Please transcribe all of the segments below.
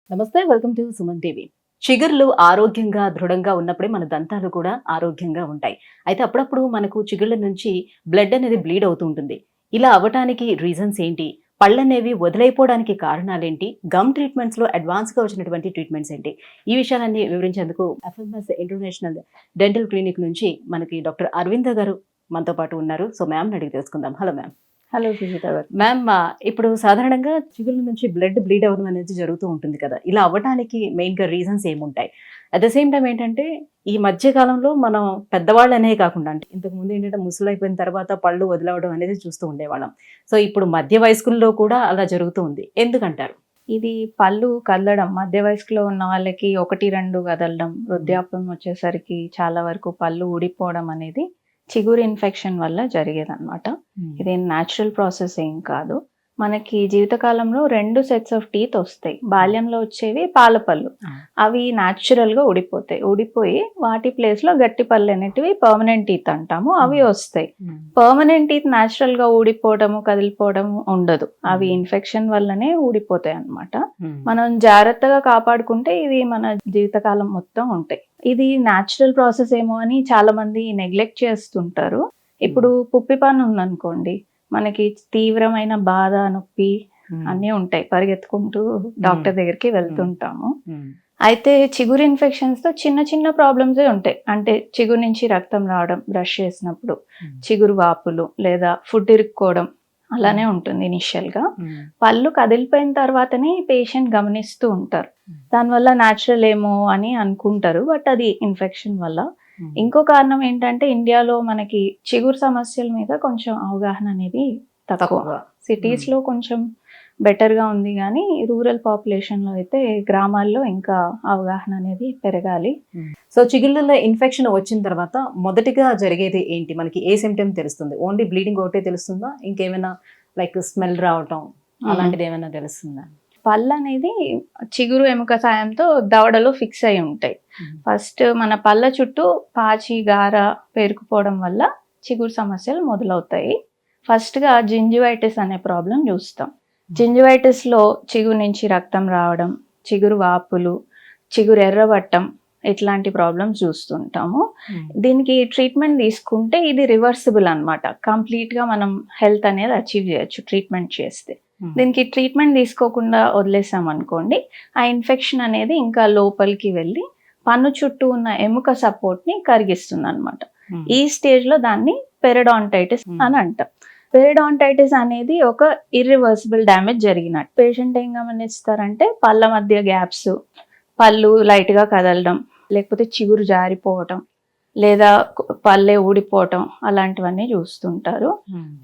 నమస్తే, welcome to Suman TV. చిగుర్లు ఆరోగ్యంగా, దృఢంగా ఉన్నప్పుడే మన దంతాలు కూడా ఆరోగ్యంగా ఉంటాయి. అయితే అప్పుడప్పుడు మనకు చిగుళ్ళ నుంచి బ్లడ్ అనేది బ్లీడ్ అవుతూ ఉంటుంది. ఇలా అవ్వటానికి రీజన్స్ ఏంటి? పళ్ళనేవి వదిలైపోవడానికి కారణాలేంటి? గమ్ ట్రీట్మెంట్స్‌లో అడ్వాన్స్‌గా వచ్చినటువంటి ట్రీట్మెంట్స్ ఏంటి? ఈ విషయాలన్నీ వివరించేందుకు ఎఫ్ఎంఎస్ ఇంటర్నేషనల్ డెంటల్ క్లినిక్ నుంచి మనకి డాక్టర్ అరవింద గారు మనతో పాటు ఉన్నారు. సో మ్యామ్‌ని అడిగి తెలుసుకుందాం. Hello ma'am. హలో సుజిత గారు. మ్యామ్, ఇప్పుడు సాధారణంగా చిగుళ్ళ నుంచి బ్లడ్ బ్లీడ్ అవ్వడం అనేది జరుగుతూ ఉంటుంది కదా! ఇలా అవ్వటానికి మెయిన్‌గా రీజన్స్ ఏముంటాయి? అట్ ద సేమ్ టైమ్ ఏంటంటే, ఈ మధ్య కాలంలో మనం పెద్దవాళ్ళనే కాకుండా అంటే ఇంతకుముందు ఏంటంటే ముసలైపోయిన తర్వాత పళ్ళు వదిలవ్వడం అనేది చూస్తూ ఉండేవాళ్ళం. సో ఇప్పుడు మధ్య వయస్కుల్లో కూడా అలా జరుగుతూ ఉంది. ఎందుకంటారు? ఇది పళ్ళు కదలడం మధ్య వయస్కులో ఉన్న వాళ్ళకి 1, 2 కదలడం, వృద్ధాప్యం వచ్చేసరికి చాలా వరకు పళ్ళు ఊడిపోవడం అనేది చిగురు ఇన్ఫెక్షన్ వల్ల జరిగేదన్నమాట. ఇదేం న్యాచురల్ ప్రాసెస్ ఏం కాదు. మనకి జీవితకాలంలో 2 సెట్స్ ఆఫ్ టీత్ వస్తాయి. బాల్యంలో వచ్చేవి పాల పళ్ళు. అవి న్యాచురల్గా ఊడిపోతాయి. ఊడిపోయి వాటి ప్లేస్లో గట్టి పళ్ళు అనేటివి పర్మనెంట్ టీత్ అంటాము, అవి వస్తాయి. పర్మనెంట్ టీత్ న్యాచురల్గా ఊడిపోవడము, కదిలిపోవడము ఉండదు. అవి ఇన్ఫెక్షన్ వల్లనే ఊడిపోతాయి అన్నమాట. మనం జాగ్రత్తగా కాపాడుకుంటే ఇవి మన జీవితకాలం మొత్తం ఉంటాయి. ఇది న్యాచురల్ ప్రాసెస్ ఏమో అని చాలా మంది నెగ్లెక్ట్ చేస్తుంటారు. ఇప్పుడు పుప్పిపన్ను ఉందనుకోండి, మనకి తీవ్రమైన బాధ, నొప్పి అన్నీ ఉంటాయి. పరిగెత్తుకుంటూ డాక్టర్ దగ్గరికి వెళ్తుంటాము. అయితే చిగురు ఇన్ఫెక్షన్స్ తో చిన్న చిన్న ప్రాబ్లమ్సే ఉంటాయి. అంటే చిగురు నుంచి రక్తం రావడం, బ్రష్ చేసినప్పుడు చిగురు వాపులు లేదా ఫుడ్ ఇరుక్కోవడం అలానే ఉంటుంది ఇనిషియల్ గా. పళ్ళు కదిలిపోయిన తర్వాతనే పేషెంట్ గమనిస్తూ ఉంటారు. దానివల్ల న్యాచురల్ ఏమో అని అనుకుంటారు, బట్ అది ఇన్ఫెక్షన్ వల్ల. ఇంకో కారణం ఏంటంటే, ఇండియాలో మనకి చిగురు సమస్యల మీద కొంచెం అవగాహన అనేది తక్కువ. సిటీస్ లో కొంచెం బెటర్ గా ఉంది, కానీ రూరల్ పాపులేషన్ లో అయితే, గ్రామాల్లో ఇంకా అవగాహన అనేది పెరగాలి. సో చిగుళ్ళలో ఇన్ఫెక్షన్ వచ్చిన తర్వాత మొదటిగా జరిగేది ఏంటి? మనకి ఏ సిమ్టమ్ తెలుస్తుంది? ఓన్లీ బ్లీడింగ్ ఒకటే తెలుస్తుందా? ఇంకేమైనా లైక్ స్మెల్ రావటం అలాంటిది ఏమైనా తెలుస్తుందా? పళ్ళు అనేది చిగురు ఎముక సాయంతో దవడలో ఫిక్స్ అయి ఉంటాయి. ఫస్ట్ మన పళ్ళ చుట్టూ పాచి, గార పేరుకుపోవడం వల్ల చిగురు సమస్యలు మొదలవుతాయి. ఫస్ట్ గా జింజివైటిస్ అనే ప్రాబ్లం చూస్తాం. జింజివైటిస్ లో చిగురు నుంచి రక్తం రావడం, చిగురు వాపులు, చిగురు ఎర్రబట్టం, ఇట్లాంటి ప్రాబ్లమ్స్ చూస్తుంటాము. దీనికి ట్రీట్మెంట్ తీసుకుంటే ఇది రివర్సిబుల్ అన్నమాట. కంప్లీట్ గా మనం హెల్త్ అనేది అచీవ్ చేయొచ్చు ట్రీట్మెంట్ చేస్తే. దీనికి ట్రీట్మెంట్ తీసుకోకుండా వదిలేసాం అనుకోండి, ఆ ఇన్ఫెక్షన్ అనేది ఇంకా లోపలికి వెళ్ళి పన్ను చుట్టూ ఉన్న ఎముక సపోర్ట్ ని కరిగిస్తుంది అనమాట. ఈ స్టేజ్ లో దాన్ని పెరిడాంటైటిస్ అని అంటాం. పెరిడాంటైటిస్ అనేది ఒక ఇర్రివర్సిబుల్ డ్యామేజ్ జరిగినట్టు. పేషెంట్ ఏం గమనిస్తారంటే, పళ్ళ మధ్య గ్యాప్స్, పళ్ళు లైట్ గా కదలడం, లేకపోతే చిగురు జారిపోవటం, లేదా పళ్ళే ఊడిపోవటం, అలాంటివన్నీ చూస్తుంటారు.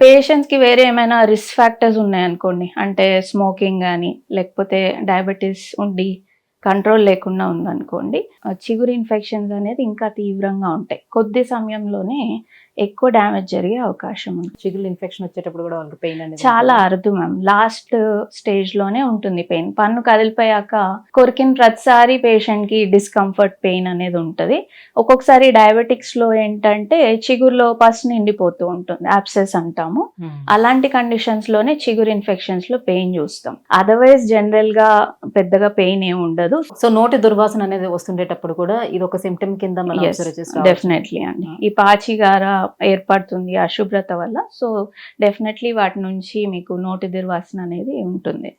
పేషెంట్స్ కి వేరే ఏమైనా రిస్క్ ఫ్యాక్టర్స్ ఉన్నాయనుకోండి, అంటే స్మోకింగ్ కానీ లేకపోతే డయాబెటీస్ ఉండి కంట్రోల్ లేకుండా ఉందనుకోండి, చిగురు ఇన్ఫెక్షన్స్ అనేది ఇంకా తీవ్రంగా ఉంటాయి. కొద్ది సమయంలోనే ఎక్కువ డ్యామేజ్ జరిగే అవకాశం ఉంది. చిగురు ఇన్ఫెక్షన్ వచ్చేటప్పుడు కూడా వాళ్ళకి పెయిన్ అనేది చాలా అరుదు మ్యామ్. లాస్ట్ స్టేజ్ లోనే ఉంటుంది పెయిన్. పన్ను కదిలిపోయాక కొరికిన ప్రతిసారి పేషెంట్ కి డిస్కంఫర్ట్, పెయిన్ అనేది ఉంటుంది. ఒక్కొక్కసారి డయాబెటిక్స్ లో ఏంటంటే చిగురులో పస్ నిండిపోతూ ఉంటుంది, అబ్సెస్ అంటాము. అలాంటి కండిషన్స్ లోనే చిగురు ఇన్ఫెక్షన్స్ లో పెయిన్ చూస్తాం. అదర్వైజ్ జనరల్ గా పెద్దగా పెయిన్ ఏమి ఉండదు. సో నోటి దుర్వాసన అనేది వస్తుండేటప్పుడు కూడా ఇది ఒక సిమ్టమ్ కింద మనం డెఫినెట్లీ అండి. ఈ పాచిగార ఏర్పడుతుంది అశుభ్రత వల్ల. సో డెఫినెట్లీ వాటి నుంచి మీకు నోటి దుర్వాసన అనేది ఉంటుంది.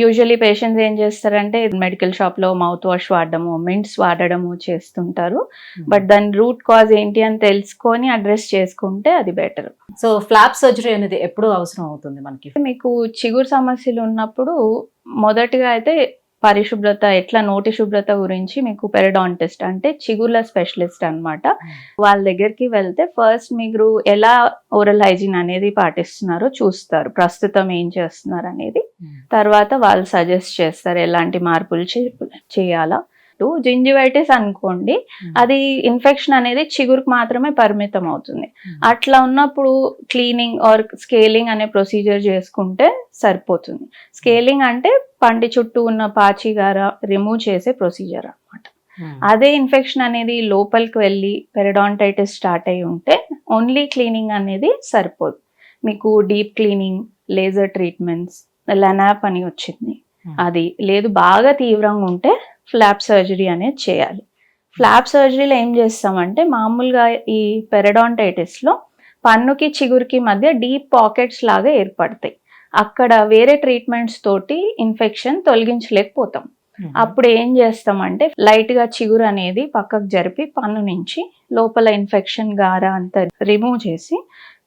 యూజువలీ పేషెంట్స్ ఏం చేస్తారంటే, మెడికల్ షాప్ లో మౌత్ వాష్ వాడడము, మింట్స్ వాడడము చేస్తుంటారు. బట్ దాని రూట్ కాజ్ ఏంటి అని తెలుసుకొని అడ్రస్ చేసుకుంటే అది బెటర్. సో ఫ్లాప్ సర్జరీ అనేది ఎప్పుడు అవసరం అవుతుంది మనకి? మీకు చిగురు సమస్యలు ఉన్నప్పుడు మొదటిగా అయితే పరిశుభ్రత, ఎట్లా నోటి శుభ్రత గురించి మీకు పెరిడాంటిస్ట్ అంటే చిగుర్ల స్పెషలిస్ట్ అన్నమాట. వాళ్ళ దగ్గరికి వెళ్తే ఫస్ట్ మీరు ఎలా ఓరల్ హైజీన్ అనేది పాటిస్తున్నారో చూస్తారు, ప్రస్తుతం ఏం చేస్తున్నారు అనేది. తర్వాత వాళ్ళు సజెస్ట్ చేస్తారు ఎలాంటి మార్పులు చేయాలా. జింజివైటిస్ అనుకోండి, అది ఇన్ఫెక్షన్ అనేది చిగురుకు మాత్రమే పరిమితం అవుతుంది. అట్లా ఉన్నప్పుడు క్లీనింగ్ ఆర్ స్కేలింగ్ అనే ప్రొసీజర్ చేసుకుంటే సరిపోతుంది. స్కేలింగ్ అంటే పంటి చుట్టూ ఉన్న పాచిగార రిమూవ్ చేసే ప్రొసీజర్ అన్నమాట. అదే ఇన్ఫెక్షన్ అనేది లోపలికి వెళ్ళి పెరిడాంటైటిస్ స్టార్ట్ అయి ఉంటే ఓన్లీ క్లీనింగ్ అనేది సరిపోదు. మీకు డీప్ క్లీనింగ్, లేజర్ ట్రీట్మెంట్స్, లెనాప్ అని వచ్చింది, అది లేదు బాగా తీవ్రంగా ఉంటే ఫ్లాప్ సర్జరీ అనేది చేయాలి. ఫ్లాప్ సర్జరీలో ఏం చేస్తామంటే మామూలుగా ఈ పెరడాంటైటిస్లో పన్నుకి చిగురుకి మధ్య డీప్ పాకెట్స్ లాగా ఏర్పడతాయి. అక్కడ వేరే ట్రీట్మెంట్స్ తోటి ఇన్ఫెక్షన్ తొలగించలేకపోతాం. అప్పుడు ఏం చేస్తామంటే లైట్గా చిగురు అనేది పక్కకు జరిపి పన్ను నుంచి లోపల ఇన్ఫెక్షన్ గార అంతా రిమూవ్ చేసి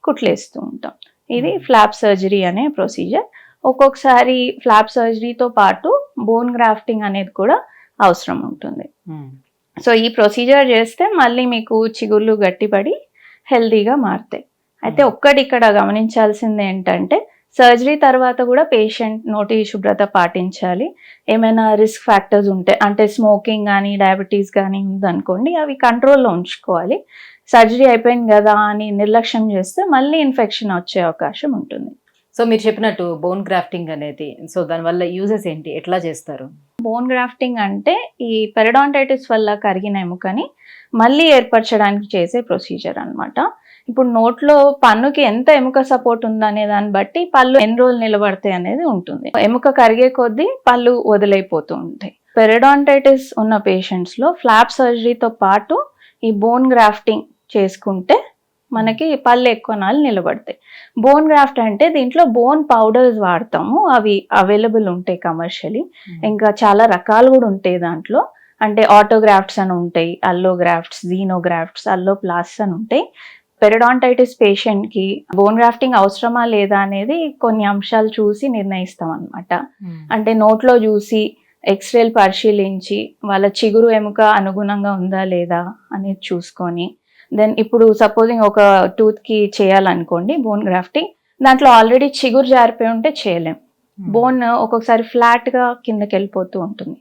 కుట్లేస్తూ ఉంటాం. ఇది ఫ్లాప్ సర్జరీ అనే ప్రొసీజర్. ఒక్కొక్కసారి ఫ్లాప్ సర్జరీతో పాటు బోన్ గ్రాఫ్టింగ్ అనేది కూడా అవసరం ఉంటుంది. సో ఈ ప్రొసీజర్ చేస్తే మళ్ళీ మీకు చిగుళ్ళు గట్టిపడి హెల్దీగా మారుతాయి. అయితే ఒక్కటి ఇక్కడ గమనించాల్సింది ఏంటంటే సర్జరీ తర్వాత కూడా పేషెంట్ నోటి శుభ్రత పాటించాలి. ఏమైనా రిస్క్ ఫ్యాక్టర్స్ ఉంటాయి అంటే స్మోకింగ్ కానీ డయాబెటీస్ కానీ ఉందనుకోండి, అవి కంట్రోల్లో ఉంచుకోవాలి. సర్జరీ అయిపోయింది కదా అని నిర్లక్ష్యం చేస్తే మళ్ళీ ఇన్ఫెక్షన్ వచ్చే అవకాశం ఉంటుంది. సో మీరు చెప్పినట్టు బోన్ గ్రాఫ్టింగ్ అనేది, సో దానివల్ల యూజెస్ ఏంటి, ఎట్లా చేస్తారు? బోన్ గ్రాఫ్టింగ్ అంటే ఈ పెరడాంటైటిస్ వల్ల కరిగిన ఎముకని మళ్ళీ ఏర్పరచడానికి చేసే ప్రొసీజర్ అన్నమాట. ఇప్పుడు నోట్లో పన్నుకి ఎంత ఎముక సపోర్ట్ ఉందనే దాన్ని బట్టి పళ్ళు ఎన్ని రోజులు నిలబడతాయి అనేది ఉంటుంది. ఎముక కరిగే కొద్దీ పళ్ళు వదిలైపోతూ ఉంటాయి. పెరడాంటైటిస్ ఉన్న పేషెంట్స్లో ఫ్లాప్ సర్జరీతో పాటు ఈ బోన్ గ్రాఫ్టింగ్ చేసుకుంటే మనకి పళ్ళు ఎక్కువ నాళ్ళు నిలబడతాయి. బోన్ గ్రాఫ్ట్ అంటే దీంట్లో బోన్ పౌడర్స్ వాడతాము, అవి అవైలబుల్ ఉంటాయి కమర్షియలీ. ఇంకా చాలా రకాలు కూడా ఉంటాయి దాంట్లో. అంటే ఆటోగ్రాఫ్ట్స్ అని ఉంటాయి, అల్లోగ్రాఫ్ట్స్, జీనోగ్రాఫ్ట్స్, అల్లోప్లాస్ట్స్ అని ఉంటాయి. పెరడాంటైటిస్ పేషెంట్కి బోన్ గ్రాఫ్టింగ్ అవసరమా లేదా అనేది కొన్ని అంశాలు చూసి నిర్ణయిస్తాం అనమాట. అంటే నోట్లో చూసి ఎక్స్రేలు పరిశీలించి వాళ్ళ చిగురు ఎముక అనుగుణంగా ఉందా లేదా అనేది చూసుకొని, దెన్ ఇప్పుడు సపోజింగ్ ఒక టూత్కి చేయాలనుకోండి బోన్ గ్రాఫ్టింగ్, దాంట్లో ఆల్రెడీ చిగురు జారిపోయి ఉంటే చేయలేం. బోన్ ఒక్కొక్కసారి ఫ్లాట్గా కిందకి వెళ్ళిపోతూ ఉంటుంది,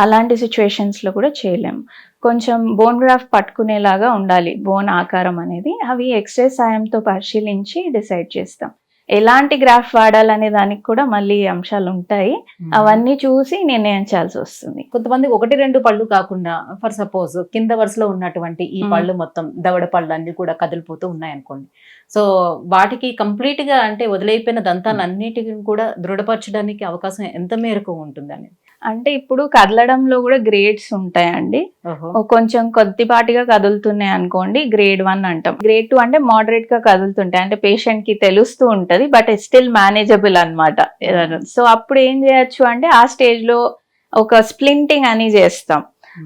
అలాంటి సిచ్యువేషన్స్లో కూడా చేయలేం. కొంచెం బోన్ గ్రాఫ్ట్ పట్టుకునేలాగా ఉండాలి బోన్ ఆకారం అనేది. అవి ఎక్స్రే సాయంతో పరిశీలించి డిసైడ్ చేస్తాం. ఎలాంటి గ్రాఫ్ వాడాలనే దానికి కూడా మళ్ళీ అంశాలు ఉంటాయి, అవన్నీ చూసి నిర్ణయించాల్సి వస్తుంది. కొంతమంది 1-2 పళ్ళు కాకుండా ఫర్ సపోజ్ కింద వరుసలో ఉన్నటువంటి ఈ పళ్ళు మొత్తం దవడ పళ్ళు అన్ని కూడా కదిలిపోతూ ఉన్నాయి అనుకోండి. సో వాటికి కంప్లీట్ గా అంటే వదిలైపోయిన దంతాలన్నిటిని కూడా దృఢపరచడానికి అవకాశం ఎంత మేరకు ఉంటుందని? అంటే ఇప్పుడు కదలడంలో కూడా గ్రేడ్స్ ఉంటాయండి. కొంచెం కొద్దిపాటిగా కదులుతున్నాయి అనుకోండి గ్రేడ్ 1 అంటాం. గ్రేడ్ 2 అంటే మోడరేట్ గా కదులుతుంటాయి, అంటే పేషెంట్ కి తెలుస్తూ ఉంటది బట్ స్టిల్ మేనేజబుల్ అన్నమాట. సో అప్పుడు ఏం చేయొచ్చు అంటే ఆ స్టేజ్ లో ఒక స్ప్లింటింగ్ అని చేస్తాం.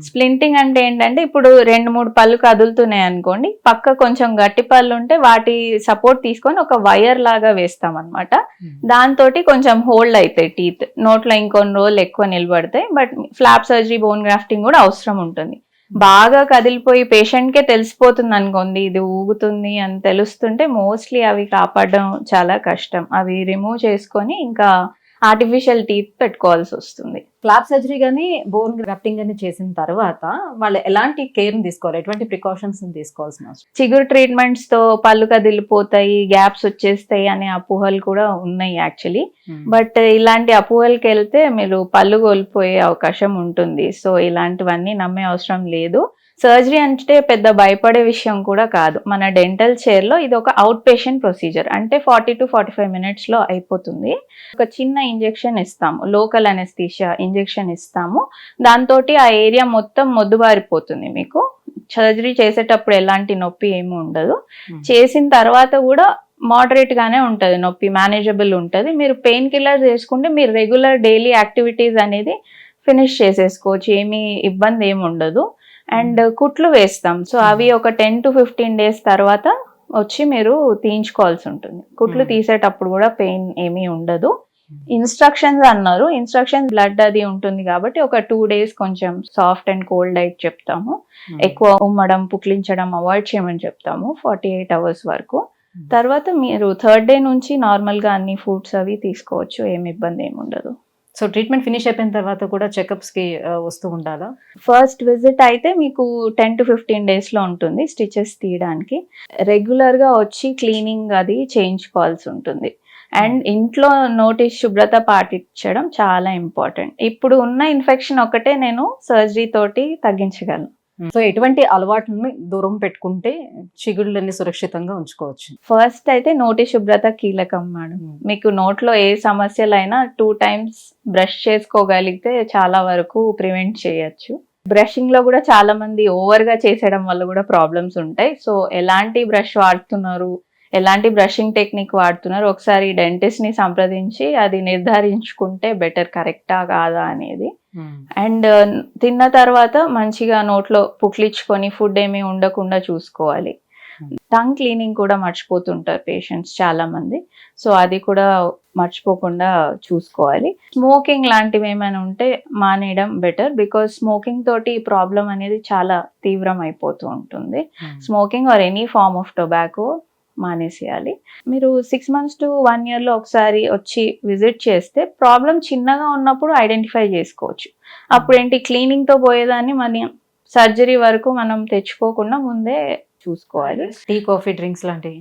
స్ప్లింటింగ్ అంటే ఏంటంటే ఇప్పుడు 2-3 పళ్ళు కదులుతున్నాయి అనుకోండి, పక్క కొంచెం గట్టి పళ్ళు ఉంటే వాటి సపోర్ట్ తీసుకొని ఒక వైర్ లాగా వేస్తాం అనమాట. దాంతో కొంచెం హోల్డ్ అవుతాయి టీత్, నోట్లో ఇంకొన్ని రోజులు ఎక్కువ నిలబడతాయి. But flap surgery bone grafting కూడా అవసరం ఉంటుంది. బాగా కదిలిపోయి పేషెంట్కే తెలిసిపోతుంది అనుకోండి ఇది ఊగుతుంది అని తెలుస్తుంటే మోస్ట్లీ అవి కాపాడడం చాలా కష్టం. అవి రిమూవ్ చేసుకొని ఇంకా ఆర్టిఫిషియల్ టీత్ పెట్టుకోవాల్సి వస్తుంది. ఫ్లాప్ సర్జరీ కానీ బోన్ గ్రాఫ్టింగ్ కానీ చేసిన తర్వాత వాళ్ళు ఎలాంటి కేర్ తీసుకోవాలి, ఎటువంటి ప్రికాషన్స్ తీసుకోవాల్సిన అవసరం? చిగురు ట్రీట్మెంట్స్ తో పళ్ళు కదిలిపోతాయి, గ్యాప్స్ వచ్చేస్తాయి అనే అపోహలు కూడా ఉన్నాయి యాక్చువల్లీ. బట్ ఇలాంటి అపోహలకి వెళ్తే మీరు పళ్ళు కోల్పోయే అవకాశం ఉంటుంది. సో ఇలాంటివన్నీ నమ్మే అవసరం లేదు. సర్జరీ అంటే పెద్ద భయపడే విషయం కూడా కాదు. మన డెంటల్ చైర్లో ఇది ఒక అవుట్ పేషెంట్ ప్రొసీజర్, అంటే 40 to 45 మినిట్స్లో అయిపోతుంది. ఒక చిన్న ఇంజెక్షన్ ఇస్తాము, లోకల్ అనెస్థీషియా ఇంజెక్షన్ ఇస్తాము. దాంతో ఆ ఏరియా మొత్తం మొద్దుబారిపోతుంది. మీకు సర్జరీ చేసేటప్పుడు ఎలాంటి నొప్పి ఏమి ఉండదు. చేసిన తర్వాత కూడా మోడరేట్ గానే ఉంటుంది నొప్పి, మేనేజబుల్ ఉంటుంది. మీరు పెయిన్ కిల్లర్స్ వేసుకుంటే మీరు రెగ్యులర్ డైలీ యాక్టివిటీస్ అనేది ఫినిష్ చేసేసుకోవచ్చు, ఏమీ ఇబ్బంది ఏమి ఉండదు. అండ్ కుట్లు వేస్తాం, సో అవి ఒక 10 to 15 డేస్ తర్వాత వచ్చి మీరు తీయించుకోవాల్సి ఉంటుంది. కుట్లు తీసేటప్పుడు కూడా పెయిన్ ఏమీ ఉండదు. ఇన్స్ట్రక్షన్స్ అన్నారు, ఇన్స్ట్రక్షన్స్ బ్లడ్ అది ఉంటుంది కాబట్టి ఒక 2 days కొంచెం సాఫ్ట్ అండ్ కోల్డ్ డైట్ చెప్తాము. ఎక్కువ ఉమ్మడం పుక్లించడం అవాయిడ్ చేయమని చెప్తాము 48 hours వరకు. తర్వాత మీరు 3rd day నుంచి నార్మల్గా అన్ని ఫుడ్స్ అవి తీసుకోవచ్చు, ఏమి ఇబ్బంది ఏమి ఉండదు. సో ట్రీట్మెంట్ ఫినిష్ అయిపోయిన తర్వాత కూడా చెకప్స్కి వస్తూ ఉండాలా? ఫస్ట్ విజిట్ అయితే మీకు 10 to 15 డేస్లో ఉంటుంది స్టిచెస్ తీయడానికి. రెగ్యులర్గా వచ్చి క్లీనింగ్ అది చేయించుకోవాల్సి ఉంటుంది. అండ్ ఇంట్లో నోటి శుభ్రత పాటించడం చాలా ఇంపార్టెంట్. ఇప్పుడు ఉన్న ఇన్ఫెక్షన్ ఒకటే నేను సర్జరీ తోటి తగ్గించగలను. సో ఎటువంటి అలవాట్లని దూరం పెట్టుకుంటే చిగుళ్ళని సురక్షితంగా ఉంచుకోవచ్చు? ఫస్ట్ అయితే నోటి శుభ్రత కీలకం మేడం. మీకు నోట్లో ఏ సమస్యలైనా 2 times బ్రష్ చేసుకోగలిగితే చాలా వరకు ప్రివెంట్ చేయొచ్చు. బ్రషింగ్ లో కూడా చాలా మంది ఓవర్ గా చేసేయడం వల్ల కూడా ప్రాబ్లమ్స్ ఉంటాయి. సో ఎలాంటి బ్రష్ వాడుతున్నారు, ఎలాంటి బ్రషింగ్ టెక్నిక్ వాడుతున్నారు, ఒకసారి డెంటిస్ట్ ని సంప్రదించి అది నిర్ధారించుకుంటే బెటర్, కరెక్టా కాదా అనేది. అండ్ తిన్న తర్వాత మంచిగా నోట్లో పుక్లించుకొని ఫుడ్ ఏమీ ఉండకుండా చూసుకోవాలి. టంగ్ క్లీనింగ్ కూడా మర్చిపోతుంటారు పేషెంట్స్ చాలా మంది. సో అది కూడా మర్చిపోకుండా చూసుకోవాలి. స్మోకింగ్ లాంటివి ఏమైనా ఉంటే మానేయడం బెటర్, బికాస్ స్మోకింగ్ తోటి ప్రాబ్లం అనేది చాలా తీవ్రం అయిపోతూ ఉంటుంది. Smoking or any form of tobacco మానేసేయాలి. మీరు 6 months to 1 year లో ఒకసారి వచ్చి విజిట్ చేస్తే ప్రాబ్లం చిన్నగా ఉన్నప్పుడు ఐడెంటిఫై చేసుకోవచ్చు. అప్పుడు ఏంటి, క్లీనింగ్ తో పోయేదాన్ని మన సర్జరీ వరకు మనం తెచ్చుకోకుండా ముందే చూసుకోవాలి. టీ, కాఫీ, డ్రింక్స్ లాంటివి?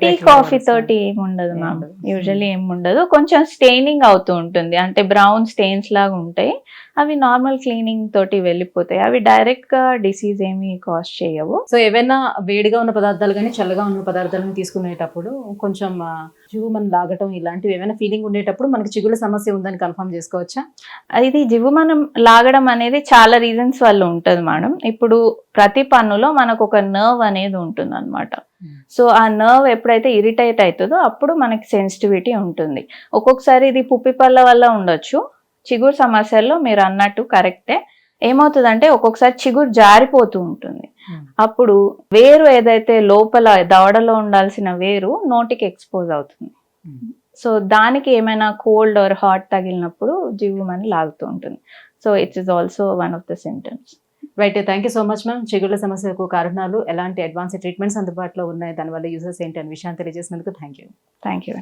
టీ కాఫీ తోటి ఏముండదు మ్యామ్, యూజువల్లీ ఏముండదు. కొంచెం స్టెయినింగ్ అవుతూ ఉంటుంది, అంటే బ్రౌన్ స్టెయిన్స్ లాగా ఉంటాయి. అవి నార్మల్ క్లీనింగ్ తోటి వెళ్ళిపోతాయి. అవి డైరెక్ట్ గా డిసీజ్ ఏమి కాజ్ చేయవు. సో ఏవైనా వేడిగా ఉన్న పదార్థాలు కానీ చల్లగా ఉన్న పదార్థాలను తీసుకునేటప్పుడు కొంచెం జివ్వుమని లాగటం ఇలాంటివి ఏమైనా ఫీలింగ్ ఉండేటప్పుడు మనకి చిగుళ్ళ సమస్య ఉందని కన్ఫర్మ్ చేసుకోవచ్చా? ఇది జివ్వుమనం లాగడం అనేది చాలా రీజన్స్ వల్ల ఉంటుంది మేడం. ఇప్పుడు ప్రతి పన్నులో మనకు ఒక నర్వ్ అనేది ఉంటుంది అనమాట. సో ఆ నర్వ్ ఎప్పుడైతే ఇరిటేట్ అవుతుందో అప్పుడు మనకి సెన్సిటివిటీ ఉంటుంది. ఒక్కొక్కసారి ఇది పుప్పి పళ్ళ వల్ల ఉండొచ్చు. చిగురు సమస్యల్లో మీరు అన్నట్టు కరెక్టే. ఏమవుతుందంటే ఒక్కొక్కసారి చిగురు జారిపోతూ ఉంటుంది. అప్పుడు వేరు ఏదైతే లోపల దవడలో ఉండాల్సిన వేరు నోటికి ఎక్స్పోజ్ అవుతుంది. సో దానికి ఏమైనా కోల్డ్ ఆర్ హాట్ తగిలినప్పుడు జివ్వుమని లాగుతూ ఉంటుంది. So it's is also one of the symptoms. Right, thank you so much ma'am. చిగుళ్ళ సమస్యలకు కారణాలు, ఎలాంటి అడ్వాన్స్ ట్రీట్మెంట్స్ అందుబాటులో ఉన్నాయి, దానివల్ల యూజెస్ ఏంటి అనే విషయాన్ని తెలియజేసినందుకు థ్యాంక్ యూ. Thank you.